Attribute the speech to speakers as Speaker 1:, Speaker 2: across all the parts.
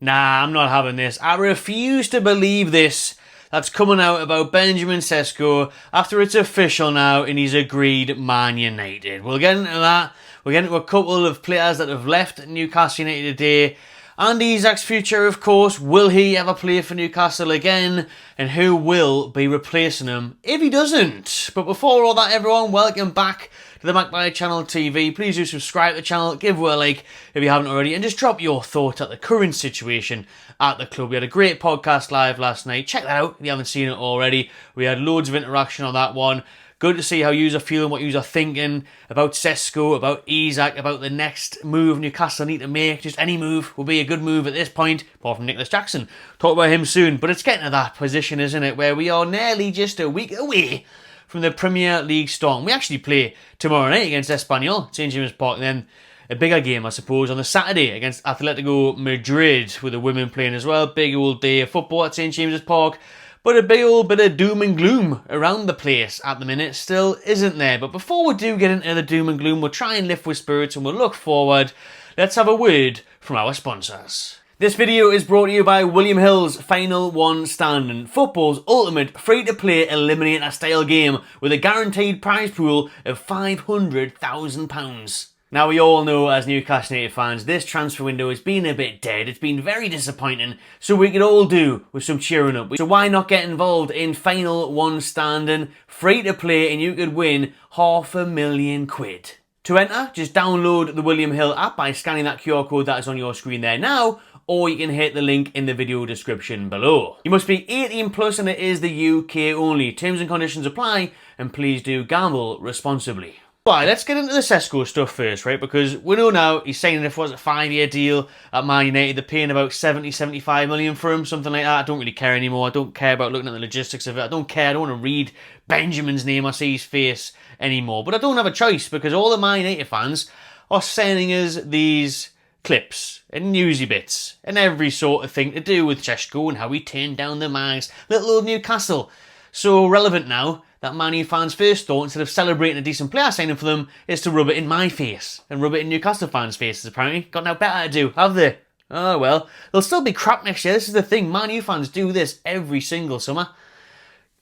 Speaker 1: Nah, I'm not having this. I refuse to believe this. That's coming out about Benjamin Sesko after it's official now and he's agreed Man United. We'll get into that. We'll get into a couple of players that have left Newcastle United today. And Isak's future, of course. Will he ever play for Newcastle again? And who will be replacing him if he doesn't? But before all that, everyone, welcome back to the Magpie Channel TV. Please do subscribe to the channel, give it a like if you haven't already, and just drop your thoughts at the current situation at the club. We had a great podcast live last night. Check that out if you haven't seen it already. We had loads of interaction on that one. Good to see how you are feeling, what you are thinking about Sesko, about Isak, about the next move Newcastle need to make. Just any move will be a good move at this point, apart from Nicholas Jackson. Talk about him soon, but it's getting to that position, isn't it, where we are nearly just a week away from the Premier League start. And we actually play tomorrow night against Espanyol, St James Park, and then a bigger game, I suppose, on the Saturday against Atletico Madrid, with the women playing as well. Big old day of football at St James's Park. But a big old bit of doom and gloom around the place at the minute still isn't there. But before we do get into the doom and gloom, we'll try and lift with spirits and we'll look forward. Let's have a word from our sponsors. This video is brought to you by William Hill's Final One Standing, football's ultimate free-to-play eliminator style game with a guaranteed prize pool of £500,000. Now, we all know as Newcastle United fans, this transfer window has been a bit dead. It's been very disappointing, so we could all do with some cheering up. So why not get involved in Final One Standing, free to play, and you could win £500,000. To enter, just download the William Hill app by scanning that QR code that is on your screen there now, or you can hit the link in the video description below. You must be 18 plus and it is the UK only. Terms and conditions apply, and please do gamble responsibly. Right, let's get into the Sesko stuff first, right? Because we know now he's signing a 5-year deal at Man United. They're paying about 75 million for him, something like that. I don't really care anymore. I don't care about looking at the logistics of it. I don't care. I don't want to read Benjamin's name or see his face anymore. But I don't have a choice because all the Man United fans are sending us these clips and newsy bits and every sort of thing to do with Sesko and how he turned down the Mags. Little old Newcastle. So relevant now that Man U fans' first thought, instead of celebrating a decent player signing for them, is to rub it in my face and rub it in Newcastle fans' faces, apparently. Got no better to do, have they? Oh well, they'll still be crap next year. This is the thing. Man U fans do this every single summer.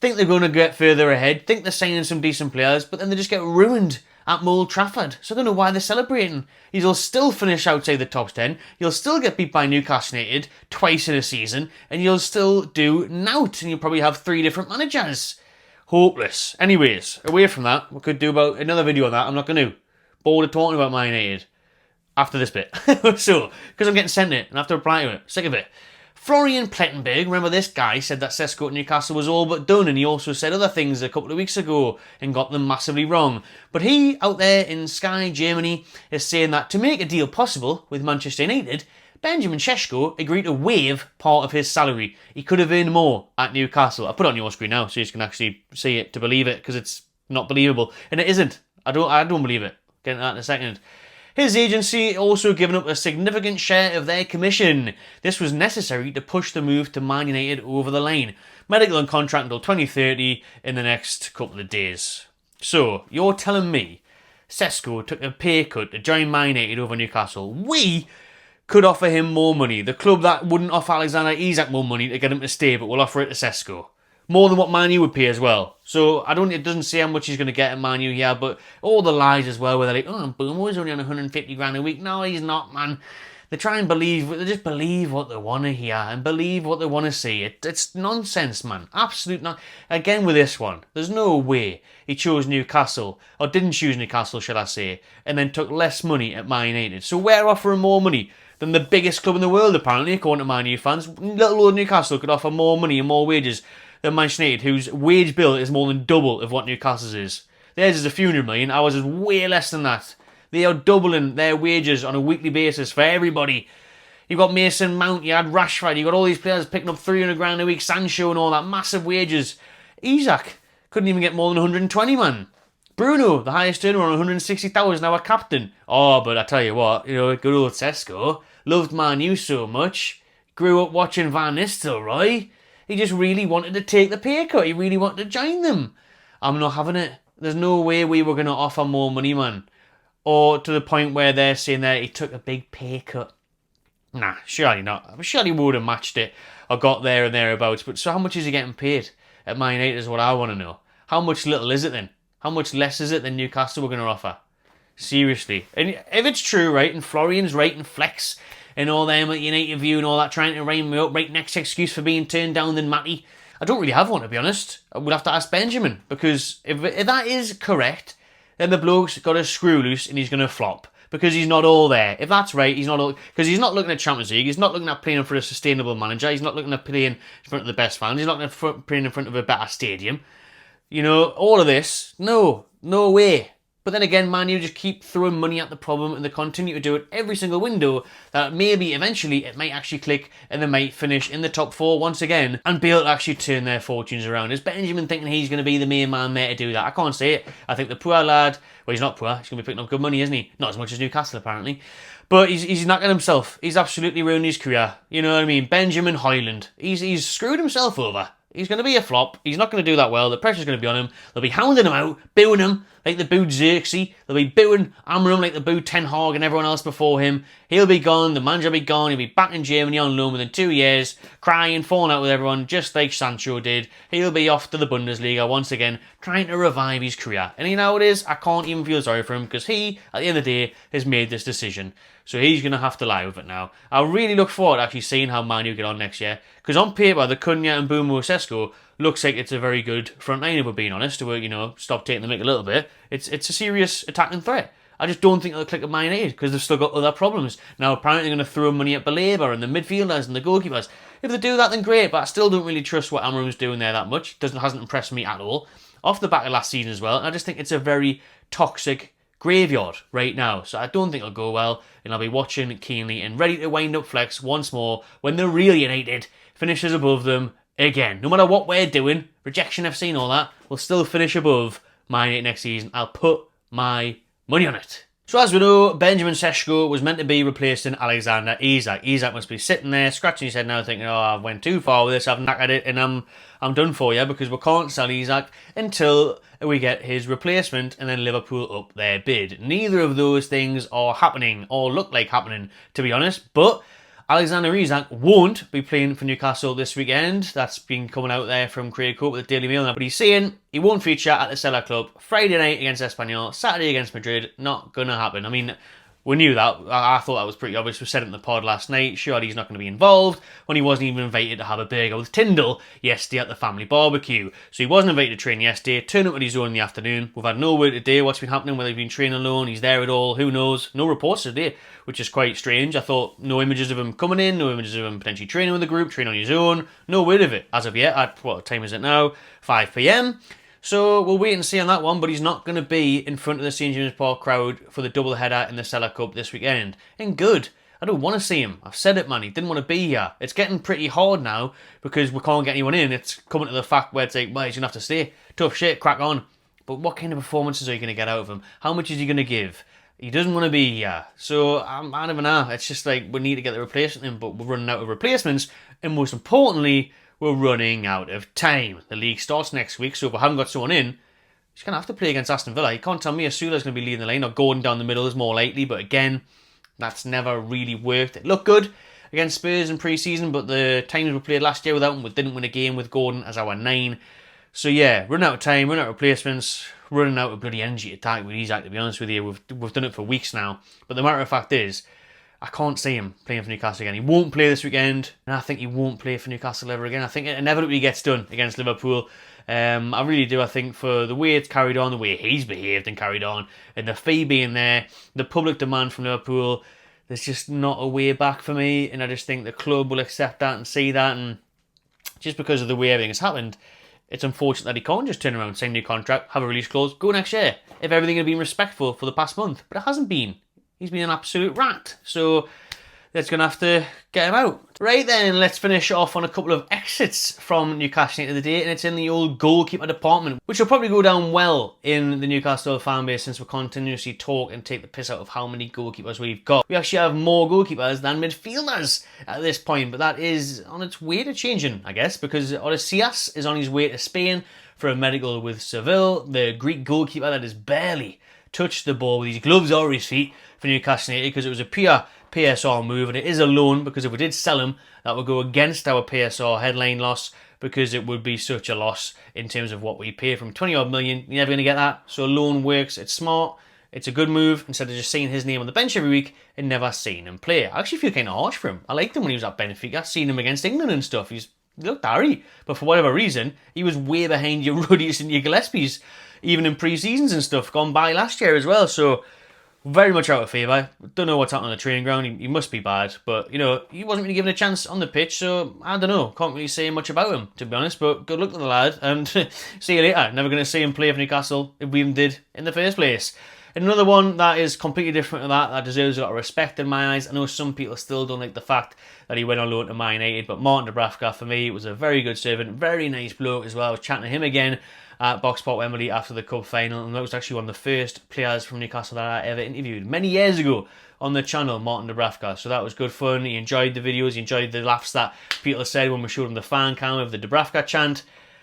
Speaker 1: Think they're going to get further ahead, think they're signing some decent players, but then they just get ruined at Old Trafford. So I don't know why they're celebrating. You'll still finish outside the top 10, you'll still get beat by Newcastle United twice in a season, and you'll still do nout, and you'll probably have 3 different managers. Hopeless. Anyways, away from that, we could do about another video on that. I'm not going to. Bored of talking about Man United after this bit. So, because I'm getting sent it and I have to reply to it. Sick of it. Florian Plettenberg, remember this guy, said that Sesko at Newcastle was all but done, and he also said other things a couple of weeks ago and got them massively wrong. But he, out there in Sky, Germany, is saying that to make a deal possible with Manchester United, Benjamin Sesko agreed to waive part of his salary. He could have earned more at Newcastle. I'll put it on your screen now so you can actually see it to believe it, because it's not believable. And it isn't. I don't believe it. Get into that in a second. His agency also given up a significant share of their commission. This was necessary to push the move to Man United over the line. Medical and contract until 2030 in the next couple of days. So, you're telling me Sesko took a pay cut to join Man United over Newcastle? We could offer him more money. The club that wouldn't offer Alexander Isak more money to get him to stay, but will offer it to Sesko. More than what Man U would pay as well. So it doesn't say how much he's going to get at Man U here, but all the lies as well, where they're like, oh, Boomer is only on 150 grand a week. No, he's not, man. They try and they just believe what they want to hear and believe what they want to see. It's nonsense, man. Absolute nonsense. Again with this one, there's no way he chose Newcastle, or didn't choose Newcastle, shall I say, and then took less money at Man United. So we're offering more money than the biggest club in the world, apparently, according to Man U fans. Little old Newcastle could offer more money and more wages than Manchester United, whose wage bill is more than double of what Newcastle's is. Theirs is a few hundred million, ours is way less than that. They are doubling their wages on a weekly basis for everybody. You've got Mason Mount, you had Rashford, you got all these players picking up 300 grand a week, Sancho and all that, massive wages. Isak couldn't even get more than 120, man. Bruno, the highest earner on 160,000, our captain. Oh, but I tell you what, good old Sesko loved Man U so much. Grew up watching Van Nistelrooy. He just really wanted to take the pay cut. He really wanted to join them. I'm not having it. There's no way we were going to offer more money, man. Or to the point where they're saying that he took a big pay cut. Nah, surely not. I mean, surely we would have matched it or got there and thereabouts. But so how much is he getting paid at Man United is what I want to know. How much little is it then? How much less is it than Newcastle were going to offer? Seriously. And if it's true, right, and Florian's right and Flex and all them at United View and all that trying to rein me up, right, next excuse for being turned down than Matty, I don't really have one, to be honest. I would have to ask Benjamin, because if that is correct, then the bloke's got a screw loose and he's going to flop. Because he's not all there. If that's right, he's not all... Because he's not looking at Champions League, he's not looking at playing for a sustainable manager, he's not looking at playing in front of the best fans, he's not looking at playing in front of a better stadium. You know, all of this, no way. But then again, Man U just keep throwing money at the problem and they continue to do it every single window, that maybe eventually it might actually click and they might finish in the top 4 once again and be able to actually turn their fortunes around. Is Benjamin thinking he's going to be the main man there to do that? I can't say it. I think the poor lad, well, he's not poor, he's going to be picking up good money, isn't he? Not as much as Newcastle, apparently. But he's knackered himself. He's absolutely ruined his career. You know what I mean? Benjamin Hoyland. He's screwed himself over. He's going to be a flop. He's not going to do that well. The pressure's going to be on him. They'll be hounding him out, booing him like they booed Xerxes. They'll be booing Amram like they booed Ten Hag and everyone else before him. He'll be gone. The manager will be gone. He'll be back in Germany on loan within 2 years, crying, falling out with everyone, just like Sancho did. He'll be off to the Bundesliga once again, trying to revive his career. And you know how it is? I can't even feel sorry for him, because he, at the end of the day, has made this decision. So he's going to have to lie with it now. I really look forward to actually seeing how Man U get on next year. Because on paper, the Cunha and Benjamin Sesko looks like it's a very good front line, if we're being honest, to, you know, stop taking the mick a little bit. It's a serious attacking threat. I just don't think they'll click at Man United, because they've still got other problems. Now, apparently they're going to throw money at Baleba and the midfielders and the goalkeepers. If they do that, then great, but I still don't really trust what Amram's doing there that much. Hasn't impressed me at all. Off the back of last season as well, and I just think it's a very toxic graveyard right now. So I don't think it'll go well, and I'll be watching keenly and ready to wind up Flex once more when the real United finishes above them again. No matter what we're doing, rejection FC and all that, we'll still finish above Man United next season. I'll put my money on it. So as we know, Benjamin Sesko was meant to be replacing Alexander Isak. Isak must be sitting there, scratching his head now, thinking, oh, I went too far with this, I've knackered it, and I'm done for you, because we can't sell Isak until we get his replacement, and then Liverpool up their bid. Neither of those things are happening, or look like happening, to be honest, but Alexander Isak won't be playing for Newcastle this weekend. That's been coming out there from Craig Cope with the Daily Mail now. But he's saying he won't feature at the Cellar Club Friday night against Espanyol, Saturday against Madrid. Not going to happen. I mean, we knew that. I thought that was pretty obvious. We said it in the pod last night. Surely he's not going to be involved when he wasn't even invited to have a burger with Tyndall yesterday at the family barbecue. So he wasn't invited to train yesterday. Turned up at his own in the afternoon. We've had no word today what's been happening, whether he's been training alone, he's there at all, who knows. No reports today, which is quite strange. I thought no images of him coming in, no images of him potentially training with the group, training on his own. No word of it as of yet. At what time is it now? 5 p.m. So we'll wait and see on that one, but he's not going to be in front of the St James Park crowd for the double header in the Cellar Cup this weekend. And good. I don't want to see him. I've said it, man. He didn't want to be here. It's getting pretty hard now because we can't get anyone in. It's coming to the fact where it's like, well, he's going to have to stay. Tough shit, crack on. But what kind of performances are you going to get out of him? How much is he going to give? He doesn't want to be here. So I don't even know. It's just like we need to get the replacement in, but we're running out of replacements. And most importantly, we're running out of time. The league starts next week, so if we haven't got someone in, he's going to have to play against Aston Villa. You can't tell me Asula's going to be leading the lane, or Gordon down the middle is more likely, but again, that's never really worked. It looked good against Spurs in pre-season, but the times we played last year without him, we didn't win a game with Gordon as our 9. So yeah, running out of time, running out of replacements, running out of bloody energy to attack with Isak, to be honest with you. We've done it for weeks now. But the matter of fact is, I can't see him playing for Newcastle again. He won't play this weekend, and I think he won't play for Newcastle ever again. I think it inevitably gets done against Liverpool. I really do. I think for the way it's carried on, the way he's behaved and carried on, and the fee being there, the public demand from Liverpool, there's just not a way back for me, and I just think the club will accept that and see that, and just because of the way everything has happened, it's unfortunate that he can't just turn around, sign a new contract, have a release clause, go next year, if everything had been respectful for the past month. But it hasn't been. He's been an absolute rat. So that's going to have to get him out. Right then, let's finish off on a couple of exits from Newcastle United today, and it's in the old goalkeeper department, which will probably go down well in the Newcastle fan base since we continuously talk and take the piss out of how many goalkeepers we've got. We actually have more goalkeepers than midfielders at this point, but that is on its way to changing, I guess, because Odysseas is on his way to Spain for a medical with Seville, the Greek goalkeeper that is barely touch the ball with his gloves or his feet for Newcastle United, because it was a pure PSR move, and it is a loan, because if we did sell him, that would go against our PSR headline loss, because it would be such a loss in terms of what we pay from 20 odd million. You're never going to get that. So a loan works. It's smart. It's a good move, instead of just seeing his name on the bench every week and never seeing him play. I actually feel kind of harsh for him. I liked him when he was at Benfica, seeing him against England and stuff. He looked alright, but for whatever reason, he was way behind your Rudis and your Gillespies, even in pre-seasons and stuff gone by last year as well. So very much out of favour. Don't know what's happening on the training ground. He must be bad, but you know, he wasn't really given a chance on the pitch, so I don't know. Can't really say much about him, to be honest. But good luck to the lad, and see you later. Never going to see him play for Newcastle if we even did in the first place. Another one that is completely different to that deserves a lot of respect in my eyes. I know some people still don't like the fact that he went on loan to Man United, but Martin Dubravka, for me, was a very good servant, very nice bloke as well. I was chatting to him again at Boxport Wembley after the Cup final, and that was actually one of the first players from Newcastle that I ever interviewed many years ago on the channel, Martin Dubravka. So that was good fun. He enjoyed the videos, he enjoyed the laughs that people said when we showed him the fan cam of the Dubravka chant.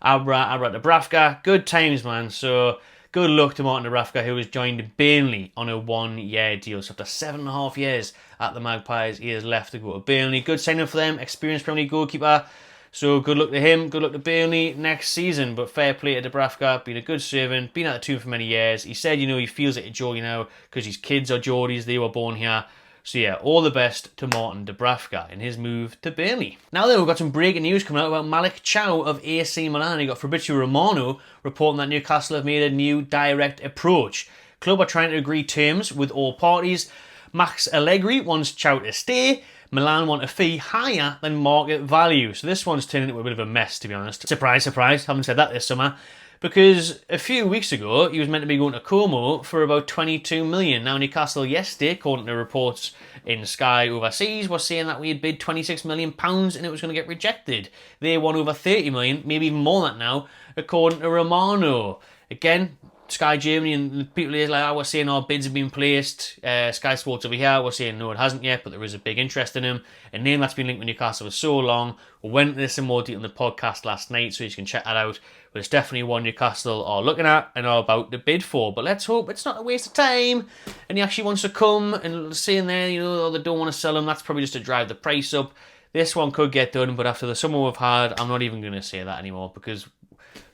Speaker 1: Abra Dubravka, good times, man. So good luck to Martin Dubravka, who has joined Burnley on a 1-year deal. So after 7.5 years at the Magpies, he has left to go to Burnley. Good signing for them, experienced Premier League goalkeeper. So good luck to him, good luck to Burnley next season. But fair play to Dubravka, been a good servant, been at the Toon for many years. He said, you know, he feels like a Geordie now because his kids are Geordies, they were born here. So yeah, all the best to Martin Dubravka in his move to Burnley. Now then, we've got some breaking news coming out about Malik Chow of AC Milan. You got Fabrizio Romano reporting that Newcastle have made a new direct approach. Club are trying to agree terms with all parties. Max Allegri wants Chow to stay. Milan want a fee higher than market value. So this one's turning into a bit of a mess, to be honest. Surprise, surprise, haven't said that this summer. Because a few weeks ago, he was meant to be going to Como for about 22 million. Now, Newcastle yesterday, according to reports in Sky Overseas, was saying that we had bid £26 million and it was going to get rejected. They won over 30 million, maybe even more than that now, according to Romano. Again, Sky Germany and the people here like, we're saying our bids have been placed. Sky Sports over here, we're saying no, it hasn't yet, but there is a big interest in him. A name that's been linked with Newcastle for so long. We went into this in more detail in the podcast last night, so you can check that out. But it's definitely one Newcastle are looking at and are about to bid for. But let's hope it's not a waste of time and he actually wants to come and saying there, you know, they don't want to sell him. That's probably just to drive the price up. This one could get done, but after the summer we've had, I'm not even going to say that anymore because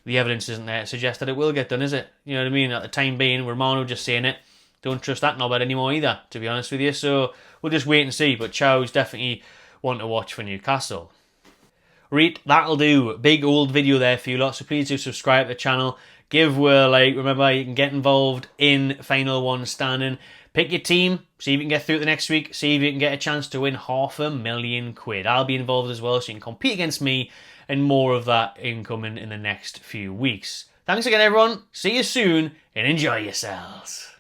Speaker 1: the evidence isn't there to suggest that it will get done, is it? You know what I mean? At the time being, Romano just saying it. Don't trust that knobhead anymore either, to be honest with you. So we'll just wait and see. But Chow's definitely one to watch for Newcastle. Right, that'll do. Big old video there for you lot. So please do subscribe to the channel. Give a like. Remember, you can get involved in Final One standing. Pick your team. See if you can get through it the next week. See if you can get a chance to win £500,000. I'll be involved as well, so you can compete against me. And more of that incoming in the next few weeks. Thanks again, everyone. See you soon and enjoy yourselves.